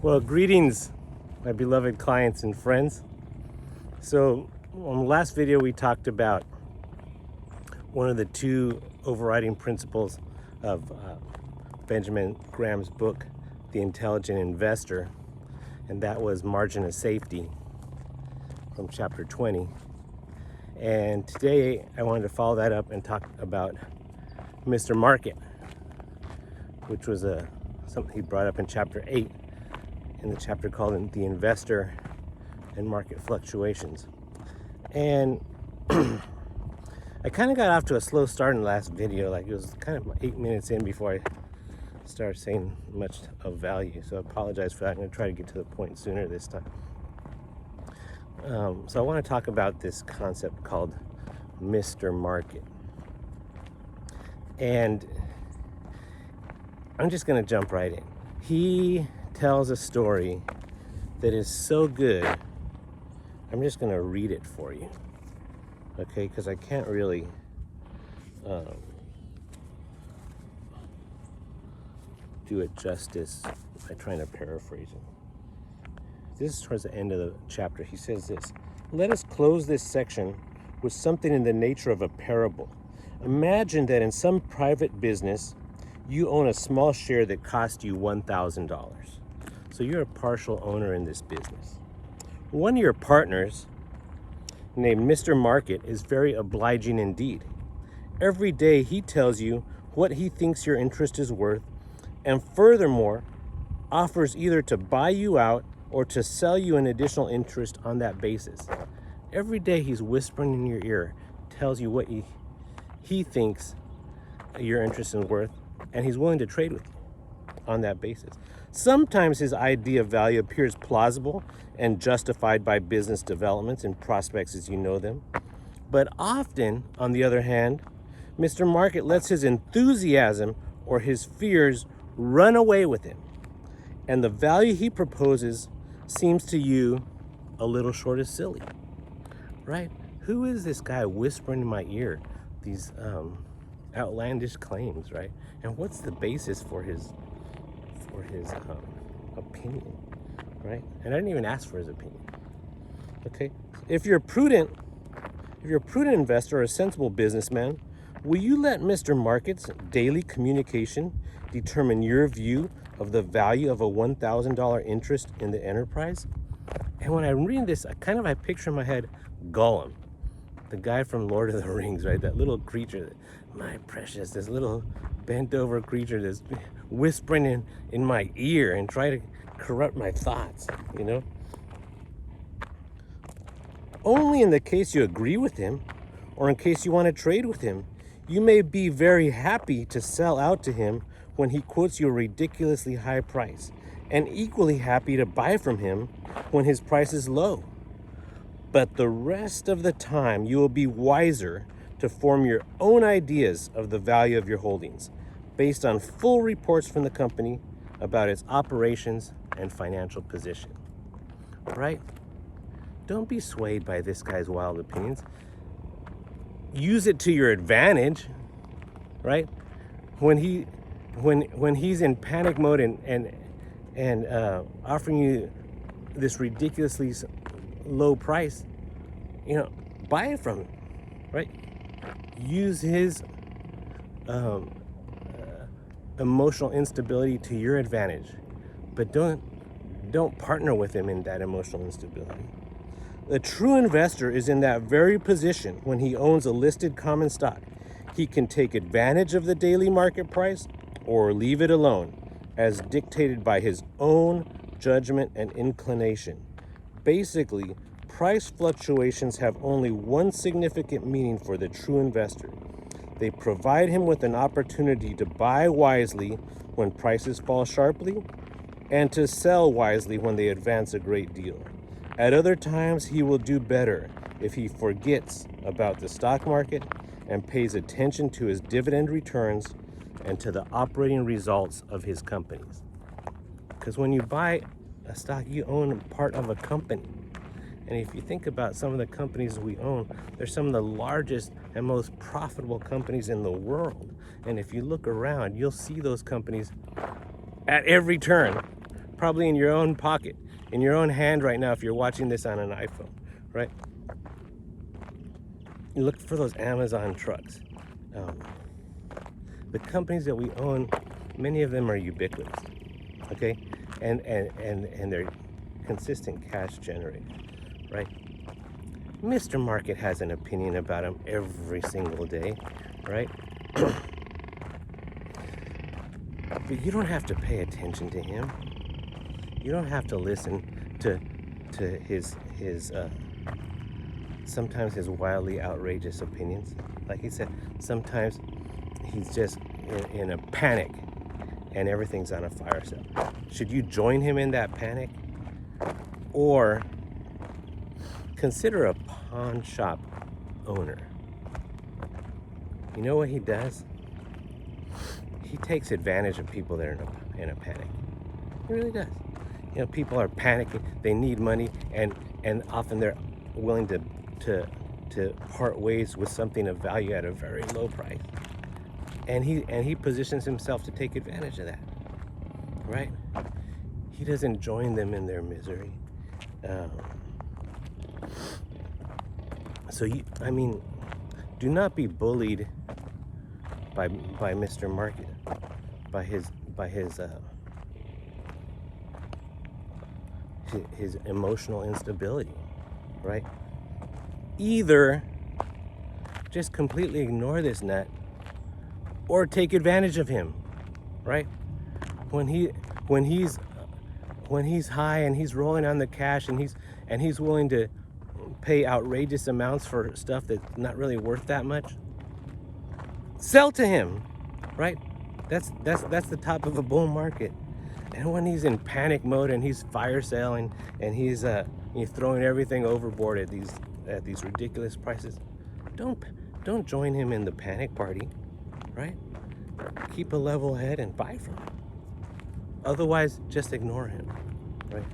Well, greetings, my beloved clients and friends. So, on the last video, we talked about one of the two overriding principles of Benjamin Graham's book, The Intelligent Investor, and that was margin of safety from chapter 20. And today, I wanted to follow that up and talk about Mr. Market, which was something he brought up in chapter 8. In the chapter called The Investor and Market Fluctuations. And I kind of got off to a slow start in the last video, like it was kind of 8 minutes in before I started saying much of value. So I apologize for that. I'm going to try to get to the point sooner this time. So I want to talk about this concept called Mr. Market. And I'm just going to jump right in. He tells a story that is so good, I'm just going to read it for you, okay? Because I can't really do it justice by trying to paraphrase it. This is towards the end of the chapter. He says this: "Let us close this section with something in the nature of a parable. Imagine that in some private business, you own a small share that cost you $1,000. So you're a partial owner in this business. One of your partners, named Mr. Market, is very obliging indeed. Every day he tells you what he thinks your interest is worth, and furthermore, offers either to buy you out or to sell you an additional interest on that basis. Every day he's whispering in your ear, tells you what he thinks your interest is worth, and he's willing to trade with you on that basis. Sometimes his idea of value appears plausible and justified by business developments and prospects as you know them. But often, on the other hand, Mr. Market lets his enthusiasm or his fears run away with him, and the value he proposes seems to you a little short of silly, right? Who is this guy whispering in my ear these outlandish claims, right? And what's the basis for his opinion, right? And I didn't even ask for his opinion. Okay, if you're a prudent investor or a sensible businessman, will you let Mr. Market's daily communication determine your view of the value of a $1,000 interest in the enterprise? And when I'm reading this, I picture in my head Gollum, the guy from Lord of the Rings, right? That little creature, my precious, this little bent over creature that's whispering in my ear and try to corrupt my thoughts, you know? Only in the case you agree with him, or in case you want to trade with him, you may be very happy to sell out to him when he quotes you a ridiculously high price, and equally happy to buy from him when his price is low. But the rest of the time, you will be wiser to form your own ideas of the value of your holdings, based on full reports from the company about its operations and financial position." Right? Don't be swayed by this guy's wild opinions. Use it to your advantage, right? When he's in panic mode and offering you this ridiculously low price, buy it from him, right? Use his emotional instability to your advantage, but don't partner with him in that emotional instability. The true investor is in that very position when he owns a listed common stock. He can take advantage of the daily market price or leave it alone, as dictated by his own judgment and inclination. Basically, price fluctuations have only one significant meaning for the true investor. They provide him with an opportunity to buy wisely when prices fall sharply and to sell wisely when they advance a great deal. At other times, he will do better if he forgets about the stock market and pays attention to his dividend returns and to the operating results of his companies. Because when you buy a stock, you own part of a company. And if you think about some of the companies we own, they're some of the largest and most profitable companies in the world. And if you look around, you'll see those companies at every turn probably in your own pocket, in your own hand right now if you're watching this on an iPhone, right? You look for those Amazon trucks. The companies that we own, many of them are ubiquitous, okay? And they're consistent cash generators, right? Mr. Market has an opinion about them every single day, right? But you don't have to pay attention to him. You don't have to listen to his sometimes his wildly outrageous opinions. Like he said, sometimes he's just in a panic and everything's on a fire sale. Should you join him in that panic? Or consider a pawn shop owner. You know what he does? He takes advantage of people that are in a panic. He really does. You know, people are panicking, they need money, and often they're willing to part ways with something of value at a very low price. And he positions himself to take advantage of that, right? He doesn't join them in their misery. Do not be bullied by Mr. Market, by his emotional instability, right? Either just completely ignore this nut, or take advantage of him, right? When he's high and he's rolling on the cash and he's willing to pay outrageous amounts for stuff that's not really worth that much, sell to him, right? That's the top of a bull market. And when he's in panic mode and he's fire selling and he's throwing everything overboard at these ridiculous prices, don't join him in the panic party, right? Keep a level head and buy from him. Otherwise, just ignore him, right?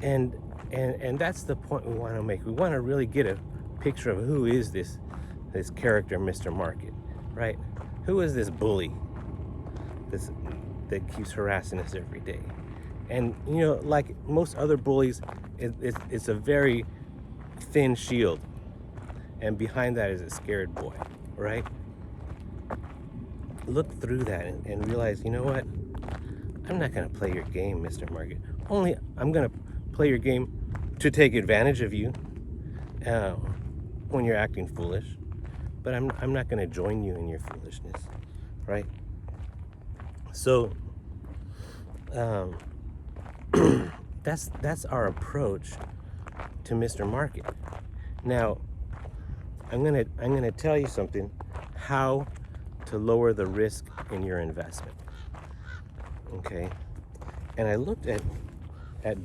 And that's the point we want to make. We want to really get a picture of who is this character, Mr. Market, right? Who is this bully that keeps harassing us every day? And you know, like most other bullies, it's a very thin shield, and behind that is a scared boy, right? Look through that and realize, you know what? I'm not going to play your game, Mr. Market. Only I'm going to play your game to take advantage of you when you're acting foolish. But I'm not going to join you in your foolishness, right? So that's our approach to Mr. Market. Now, I'm gonna tell you something, how to lower the risk in your investment. Okay, and I looked at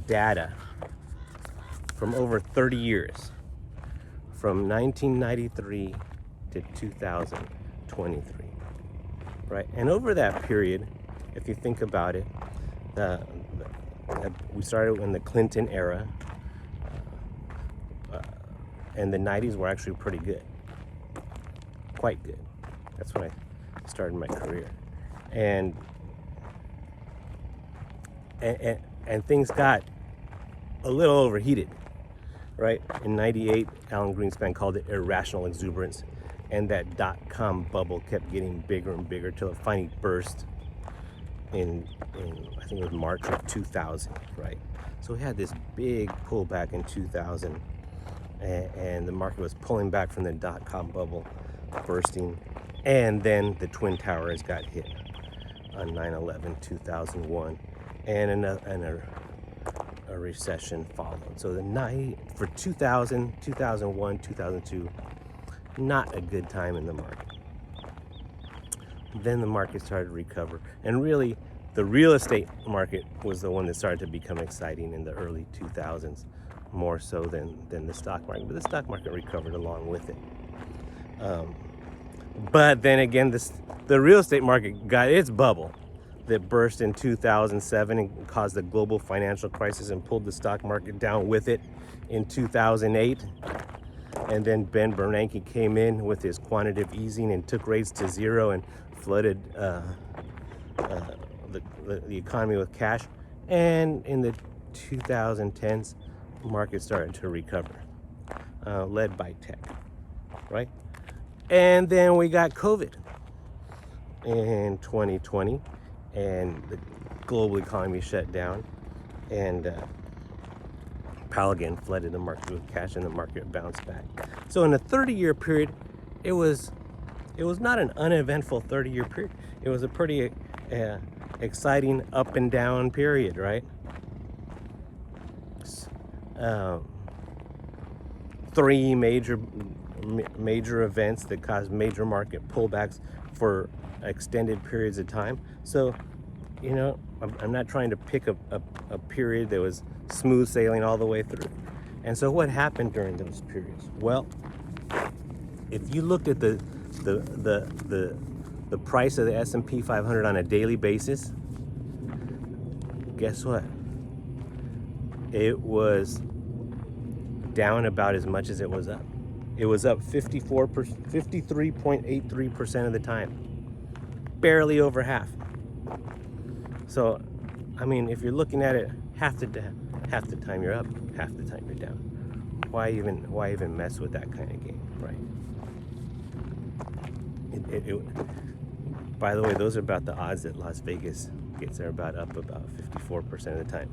data from over 30 years, from 1993 to 2023, right? And over that period, if you think about it, we started in the Clinton era, and the 90s were actually pretty good, quite good. That's when I started my career, and things got a little overheated, right? In 98, Alan Greenspan called it irrational exuberance, and that dot-com bubble kept getting bigger and bigger till it finally burst in I think it was March of 2000, right? So we had this big pullback in 2000, and the market was pulling back from the dot-com bubble bursting, and then the Twin Towers got hit on 9/11, 2001, and a recession followed. So for 2000, 2001, 2002, not a good time in the market. Then the market started to recover, and really the real estate market was the one that started to become exciting in the early 2000s, more so than the stock market. But the stock market recovered along with it. But then again, the real estate market got its bubble that burst in 2007 and caused a global financial crisis and pulled the stock market down with it in 2008. And then Ben Bernanke came in with his quantitative easing and took rates to zero and flooded the the economy with cash, and in the 2010s, market started to recover, led by tech, right? And then we got COVID in 2020, and the global economy shut down, and Powell again flooded the market with cash, and the market bounced back. So in a 30-year period, it was not an uneventful 30-year period. It was a pretty exciting up and down period, right? Three major events that caused major market pullbacks for extended periods of time. So, you know, I'm not trying to pick a period that was smooth sailing all the way through. And so what happened during those periods? Well, if you looked at the price of the S&P 500 on a daily basis, guess what? It was down about as much as it was up. It was up 53.83% of the time, barely over half. So, I mean, if you're looking at it, half the time you're up, half the time you're down. Why even mess with that kind of game, right? By the way, those are about the odds that Las Vegas gets. They're about up about 54% of the time,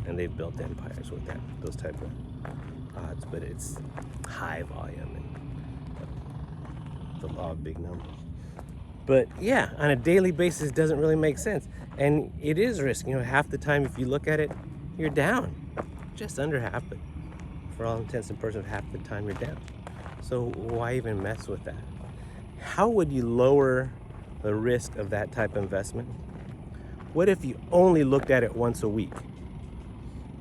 and they've built empires with those type of odds. But it's high volume and the law of big numbers. But yeah, on a daily basis, it doesn't really make sense, and it is risk. You know, half the time, if you look at it, you're down, just under half, but for all intents and purposes, half the time you're down. So why even mess with that? How would you lower the risk of that type of investment? What if you only looked at it once a week?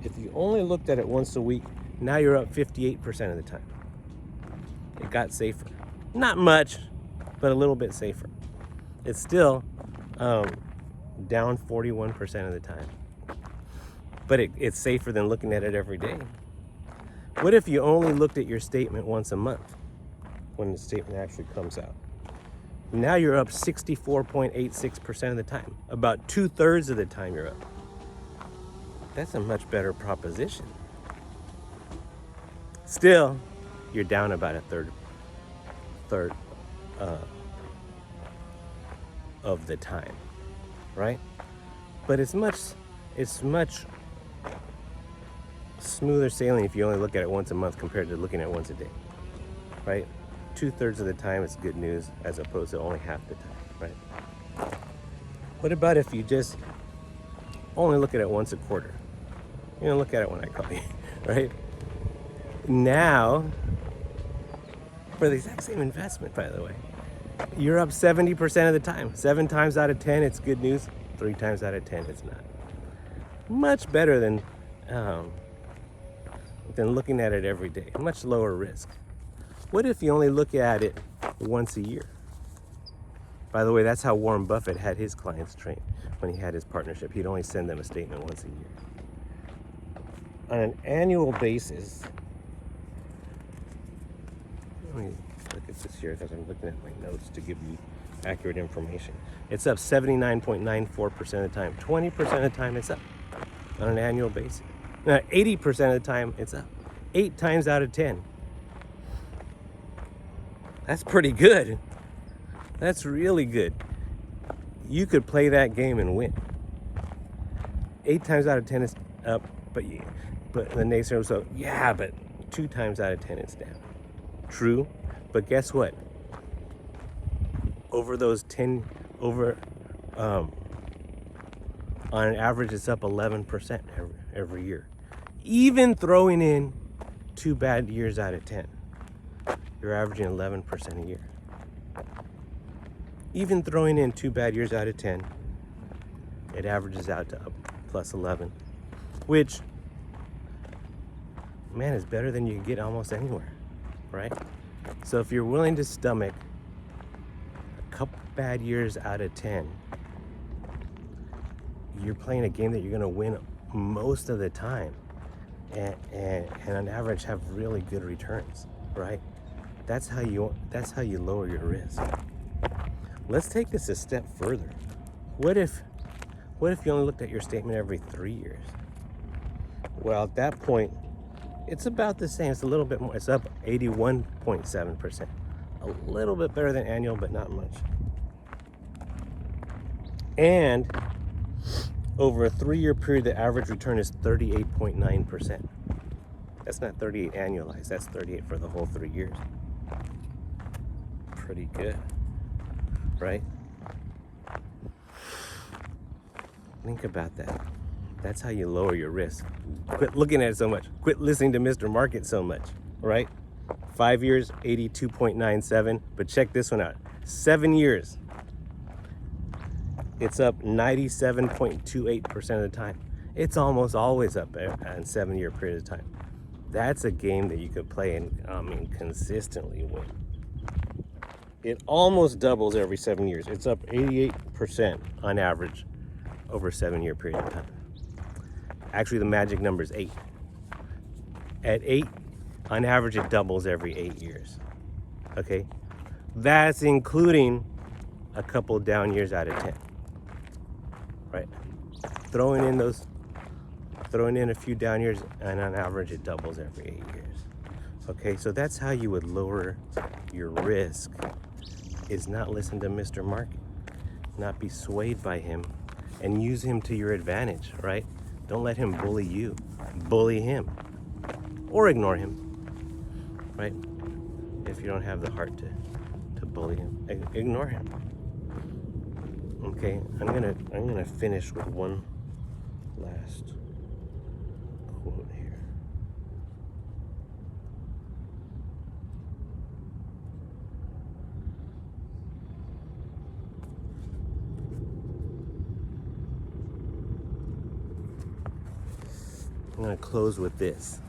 If you only looked at it once a week, now you're up 58% of the time. It got safer. Not much, but a little bit safer. It's still down 41% of the time. But it's safer than looking at it every day. What if you only looked at your statement once a month when the statement actually comes out? Now you're up 64.86% of the time. About 2/3 of the time you're up. That's a much better proposition. Still, you're down about a third of the time, right? But it's much smoother sailing if you only look at it once a month compared to looking at it once a day, right? 2/3 of the time it's good news as opposed to only half the time, right? What about if you just only look at it once a quarter? You don't look at it when I call you, right? Now, for the exact same investment, by the way, you're up 70% of the time. 7 times out of 10, it's good news. 3 times out of 10, it's not. Much better than looking at it every day. Much lower risk. What if you only look at it once a year? By the way, that's how Warren Buffett had his clients trained when he had his partnership. He'd only send them a statement once a year. On an annual basis, let me look at this here because I'm looking at my notes to give you accurate information. It's up 79.94% of the time. 20% of the time it's up on an annual basis. 80% of the time it's up. 8 times out of 10. That's pretty good. That's really good. You could play that game and win. 8 times out of 10 is up, but the naysayer was so, yeah, but 2 times out of 10 it's down. True, but guess what? Over those 10, on an average, it's up 11% every year. Even throwing in 2 bad years out of 10, you're averaging 11% a year. Even throwing in 2 bad years out of 10, it averages out to up plus 11, which, man, is better than you can get almost anywhere, right? So if you're willing to stomach a couple bad years out of 10, you're playing a game that you're going to win most of the time, and on average have really good returns, right? That's how you lower your risk. Let's take this a step further. What if What if you only looked at your statement every 3 years? Well, at that point, it's about the same. It's a little bit more. It's up 81.7%. A little bit better than annual, but not much. And over a 3-year period, the average return is 38.9%. That's not 38 annualized. That's 38 for the whole 3 years. Pretty good, right? Think about that. That's how you lower your risk. Quit looking at it so much. Quit listening to Mr. Market so much, right? 5 years, 82.97. But check this one out. 7 years, it's up 97.28% of the time. It's almost always up in 7-year period of time. That's a game that you could play and consistently win. It almost doubles every 7 years. It's up 88% on average over a 7-year period of time. Actually, the magic number is 8. At 8, on average, it doubles every 8 years. Okay? That's including a couple down years out of 10. Right? Throwing in a few down years, and on average, it doubles every 8 years. Okay? So that's how you would lower your risk, is not listen to Mr. Market, not be swayed by him, and use him to your advantage, right? Don't let him bully you. Bully him. Or ignore him, right? If you don't have the heart to bully him, ignore him. Okay, I'm gonna finish with one last quote here. I'm going to close with this.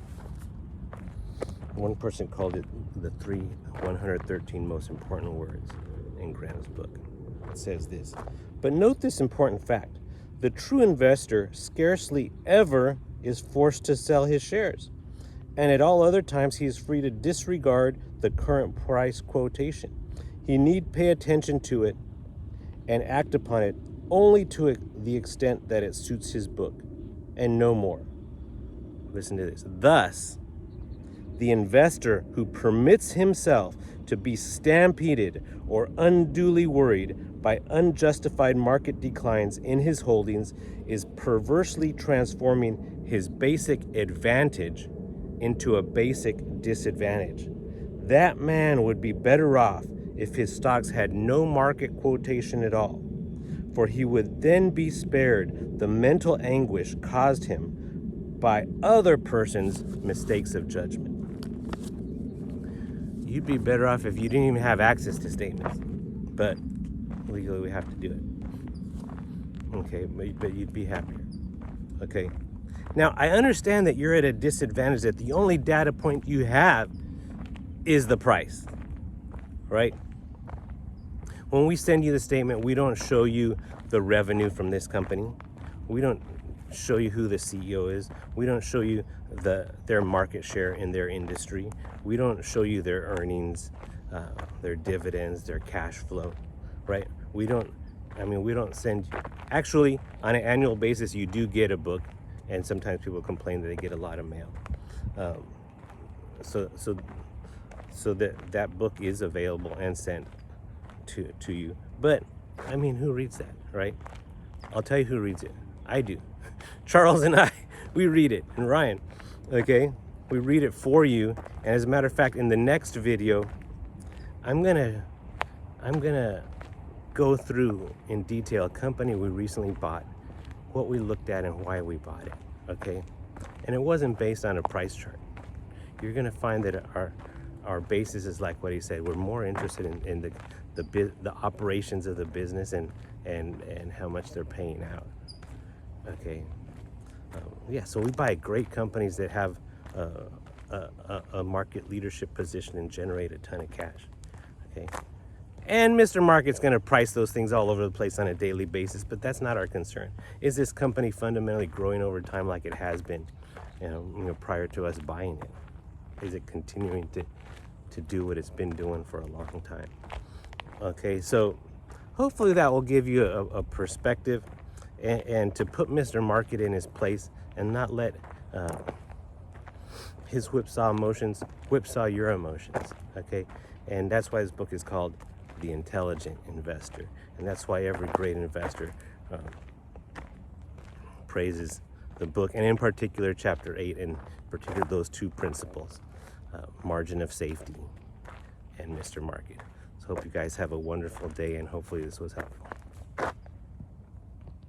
One person called it the 113 most important words in Graham's book. It says this: but note this important fact. The true investor scarcely ever is forced to sell his shares, and at all other times he is free to disregard the current price quotation. He need pay attention to it and act upon it only to the extent that it suits his book, and no more. Listen to this. Thus, the investor who permits himself to be stampeded or unduly worried by unjustified market declines in his holdings is perversely transforming his basic advantage into a basic disadvantage. That man would be better off if his stocks had no market quotation at all, for he would then be spared the mental anguish caused him by other persons' mistakes of judgment. You'd be better off if you didn't even have access to statements, but legally we have to do it. Okay, but you'd be happier. Okay. Now, I understand that you're at a disadvantage, that the only data point you have is the price, right? When we send you the statement, we don't show you the revenue from this company. We don't show you who the CEO is. We don't show you their market share in their industry. We don't show you their earnings, their dividends, their cash flow, right? We don't send you. Actually, on an annual basis, you do get a book, and sometimes people complain that they get a lot of mail. So that book is available and sent to you. But I mean, who reads that, right? I'll tell you who reads it. I do. Charles and I, we read it, and Ryan, okay? We read it for you, and as a matter of fact, in the next video, I'm gonna go through in detail a company we recently bought, what we looked at and why we bought it, okay? And it wasn't based on a price chart. You're gonna find that our basis is like what he said. We're more interested in the operations of the business and how much they're paying out. Okay, yeah, so we buy great companies that have a market leadership position and generate a ton of cash. Okay, and Mr. Market's going to price those things all over the place on a daily basis, but that's not our concern. Is this company fundamentally growing over time like it has been, prior to us buying it? Is it continuing to do what it's been doing for a long time? Okay, so hopefully that will give you a perspective. and to put Mr. Market in his place and not let his whipsaw emotions whipsaw your emotions, okay? And that's why this book is called The Intelligent Investor. And that's why every great investor praises the book, and in particular chapter 8, and particularly those two principles, margin of safety and Mr. Market. So hope you guys have a wonderful day, and hopefully this was helpful.